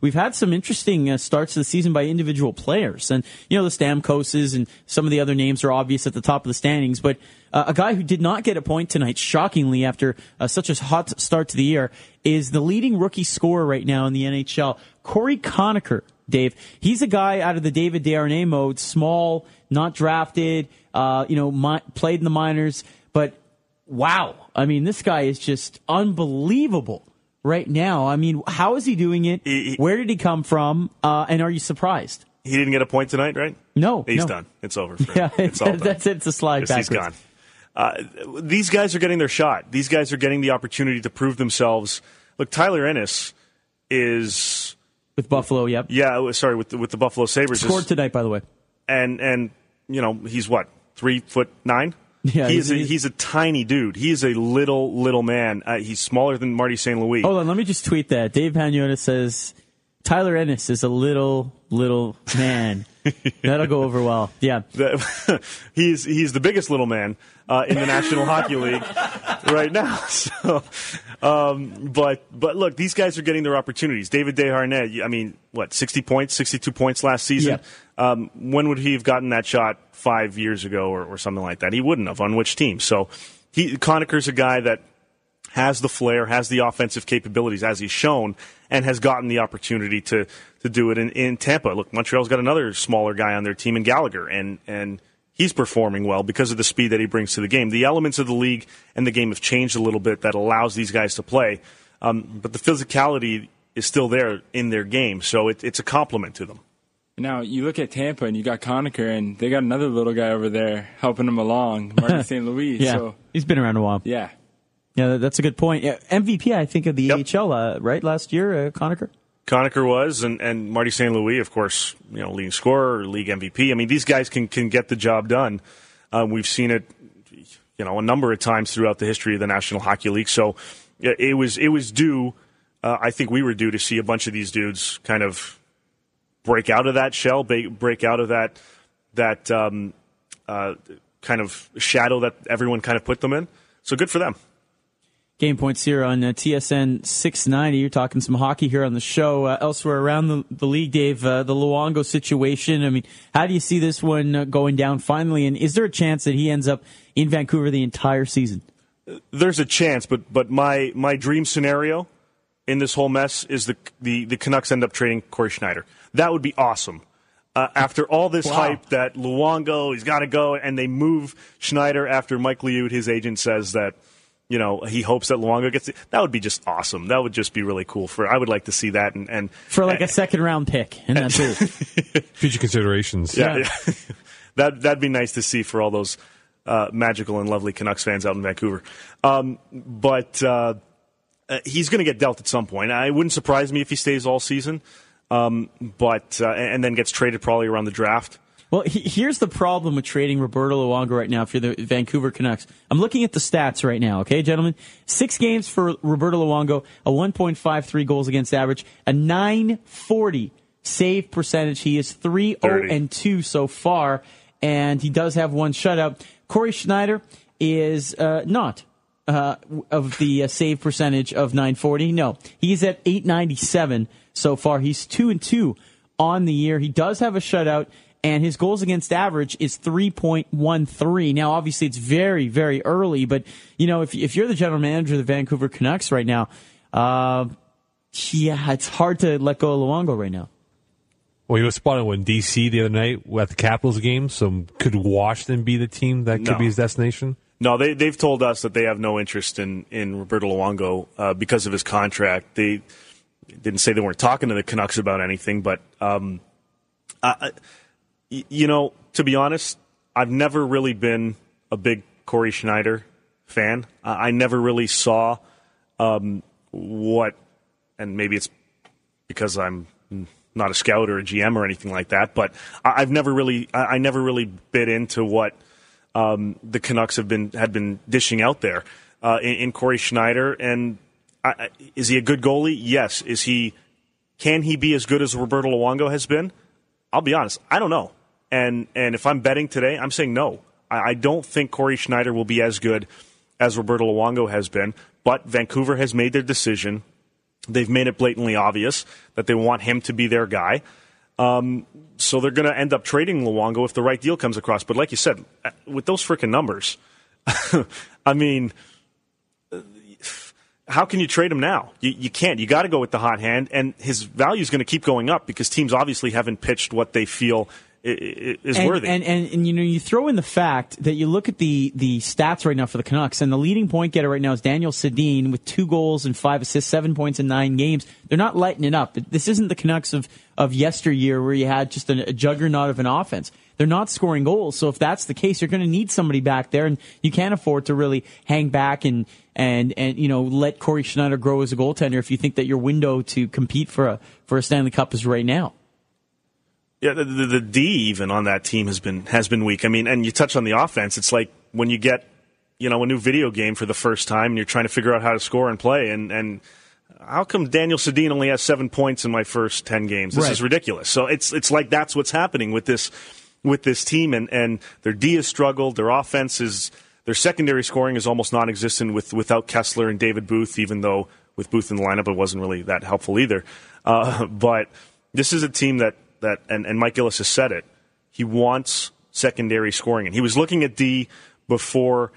we've had some interesting starts to the season by individual players. And, the Stamkoses and some of the other names are obvious at the top of the standings. But a guy who did not get a point tonight, shockingly, after such a hot start to the year, is the leading rookie scorer right now in the NHL, Cory Schneider. Dave, he's a guy out of the David Desharnais mode, small, not drafted, played in the minors, but wow. I mean, this guy is just unbelievable right now. I mean, how is he doing it? Where did he come from? And are you surprised? He didn't get a point tonight, right? No. He's done. It's over for him. Yeah, it's all done. That's it. It's a slide backwards. He's gone. These guys are getting their shot. These guys are getting the opportunity to prove themselves. Look, Tyler Ennis is... With Buffalo, yep. Yeah, sorry, with the Buffalo Sabres. Scored tonight, by the way. And he's what, 3'9"? Yeah, he's a tiny dude. He's a little man. He's smaller than Marty St. Louis. Hold on, let me just tweet that. Dave Pagnotta says Tyler Ennis is a little man. That'll go over well. Yeah, he's the biggest little man in the National Hockey League right now. So, but look, these guys are getting their opportunities. David Desharnais, I mean, 60 points, 62 points last season. Yeah. When would he have gotten that shot 5 years ago or something like that? He wouldn't have. On which team? So, Conacher's a guy that has the flair, has the offensive capabilities, as he's shown, and has gotten the opportunity to do it in Tampa. Look, Montreal's got another smaller guy on their team in Gallagher, and he's performing well because of the speed that he brings to the game. The elements of the league and the game have changed a little bit that allows these guys to play, but the physicality is still there in their game, so it's a compliment to them. Now, you look at Tampa, and you got Conacher, and they got another little guy over there helping him along, Marty St. Louis. Yeah, so, he's been around a while. Yeah. Yeah, that's a good point. Yeah, MVP, I think, of the AHL, right, last year, Conacher? Conacher was, and Marty St. Louis, of course, leading scorer, league MVP. I mean, these guys can get the job done. We've seen it, a number of times throughout the history of the National Hockey League. So it was due. I think we were due to see a bunch of these dudes kind of break out of that shell, break out of that kind of shadow that everyone kind of put them in. So good for them. Game points here on TSN 690. You're talking some hockey here on the show. Elsewhere around the league, Dave, the Luongo situation. I mean, how do you see this one going down finally? And is there a chance that he ends up in Vancouver the entire season? There's a chance, but my dream scenario in this whole mess is the Canucks end up trading Cory Schneider. That would be awesome. After all this hype that Luongo, he's got to go, and they move Schneider after Mike Liut, his agent, says that he hopes that Luongo gets it. That would be just awesome. That would just be really cool. I would like to see that. And for like a second round pick. And that's it. Future considerations. Yeah. That'd be nice to see for all those magical and lovely Canucks fans out in Vancouver. But he's going to get dealt at some point. It wouldn't surprise me if he stays all season, but and then gets traded probably around the draft. Well, here's the problem with trading Roberto Luongo right now for the Vancouver Canucks. I'm looking at the stats right now, okay, gentlemen? 6 games for Roberto Luongo, a 1.53 goals against average, a 940 save percentage. He is 3-0-2 so far, and he does have one shutout. Cory Schneider is not of the save percentage of 940. No, he's at 897 so far. He's 2-2 on the year. He does have a shutout. And his goals against average is 3.13. Now, obviously, it's very, very early. But, if you're the general manager of the Vancouver Canucks right now, it's hard to let go of Luongo right now. Well, he was spotted in D.C. the other night at the Capitals game. So could Washington be the team that could be his destination? No, they've told us that they have no interest in Roberto Luongo because of his contract. They didn't say they weren't talking to the Canucks about anything, but... to be honest, I've never really been a big Cory Schneider fan. I never really saw what, and maybe it's because I'm not a scout or a GM or anything like that, but I never really bit into what the Canucks had been dishing out there in Cory Schneider. And is he a good goalie? Yes. Can he be as good as Roberto Luongo has been? I'll be honest, I don't know. And if I'm betting today, I'm saying no. I don't think Cory Schneider will be as good as Roberto Luongo has been, but Vancouver has made their decision They've made it blatantly obvious that they want him to be their guy. So they're going to end up trading Luongo if the right deal comes across. But like you said, with those freaking numbers, I mean, how can you trade him now? You can't. You got to go with the hot hand, and his value is going to keep going up because teams obviously haven't pitched what they feel is worthy. And you throw in the fact that you look at the stats right now for the Canucks, and the leading point getter right now is Daniel Sedin with 2 goals and 5 assists, 7 points in 9 games. They're not lighting it up. This isn't the Canucks of yesteryear where you had just a juggernaut of an offense. They're not scoring goals. So if that's the case, you're going to need somebody back there, and you can't afford to really hang back and let Cory Schneider grow as a goaltender if you think that your window to compete for a Stanley Cup is right now. Yeah, the D even on that team has been weak. I mean, and you touch on the offense. It's like when you get a new video game for the first time and you're trying to figure out how to score and play. And how come Daniel Sedin only has 7 points in my first 10 games? This is ridiculous. So it's like that's what's happening with this team. And their D has struggled. Their offense their secondary scoring is almost non-existent without Kessler and David Booth. Even though with Booth in the lineup, it wasn't really that helpful either. But this is a team that Mike Gillis has said it, he wants secondary scoring. And he was looking at D before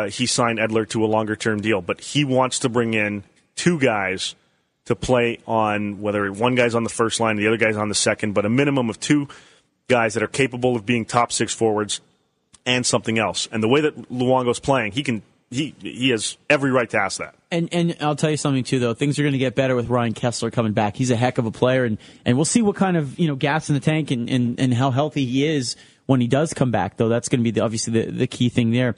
he signed Edler to a longer-term deal. But he wants to bring in 2 guys to play on, whether one guy's on the first line, the other guy's on the second, but a minimum of 2 guys that are capable of being top 6 forwards and something else. And the way that Luongo's playing, he has every right to ask that. And I'll tell you something too, though. Things are going to get better with Ryan Kessler coming back. He's a heck of a player, and we'll see what kind of gas in the tank and how healthy he is when he does come back. Though that's going to be obviously the key thing there.